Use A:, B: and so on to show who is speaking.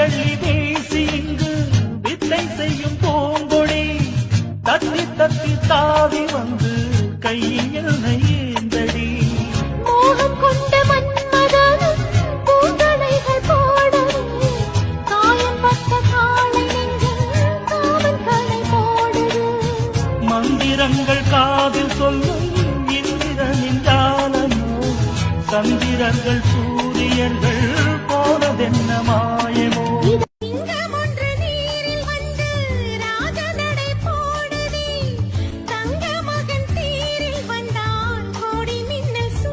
A: அள்ளி வீசி இங்கு வித்தை செய்யும் பூங்கொடி தத்தி தத்தி தாவி வந்து கையில் ஏந்தடி
B: மோகம் கொண்ட மன்மதன் பூங்களைகள் போடவே காயம் பட்ட காலை நெஞ்சில் காமன் கலை போடுது
A: மந்திரங்கள் காதில் சொல்லும் இந்திரனின் ஜாலமோ சந்திரர்கள் சூரியர்கள் போனதென்னமா